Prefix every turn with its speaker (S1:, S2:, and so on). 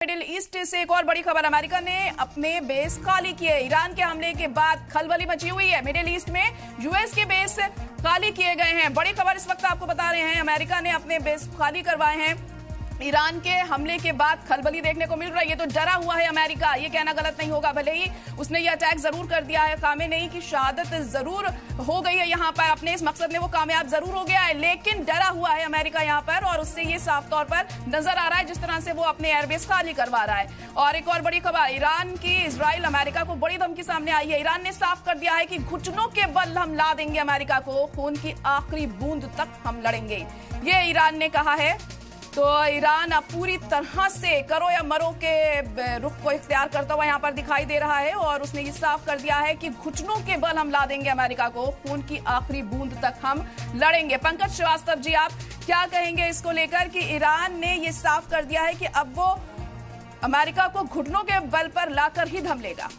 S1: Middle east से एक और बड़ी खबर। अमेरिका ने अपने बेस खाली किए। ईरान के हमले के बाद खलबली मची हुई है। मिडिल ईस्ट में यूएस के बेस खाली किए गए हैं। बड़ी खबर इस वक्त आपको बता रहे हैं, अमेरिका ने अपने बेस खाली करवाए हैं। ईरान के हमले के बाद खलबली देखने को मिल रहा है। ये तो डरा हुआ है अमेरिका, ये कहना गलत नहीं होगा। भले ही उसने ये अटैक जरूर कर दिया है, खामेनेई की शहादत जरूर हो गई है यहाँ पर, अपने इस मकसद में वो कामयाब जरूर हो गया है, लेकिन डरा हुआ है अमेरिका यहाँ पर। और उससे ये साफ तौर पर नजर आ रहा है जिस तरह से वो अपने एयरबेस खाली करवा रहा है। और एक और बड़ी खबर, ईरान की इजराइल अमेरिका को बड़ी धमकी सामने आई है। ईरान ने साफ कर दिया है कि घुटनों के बल हम ला देंगे अमेरिका को, खून की आखिरी बूंद तक हम लड़ेंगे, ये ईरान ने कहा है। तो ईरान अब पूरी तरह से करो या मरो के रुख को इख्तियार करता हुआ यहाँ पर दिखाई दे रहा है। और उसने ये साफ कर दिया है कि घुटनों के बल हम ला देंगे अमेरिका को, खून की आखिरी बूंद तक हम लड़ेंगे। पंकज श्रीवास्तव जी, आप क्या कहेंगे इसको लेकर कि ईरान ने ये साफ कर दिया है कि अब वो अमेरिका को घुटनों के बल पर लाकर ही दम लेगा?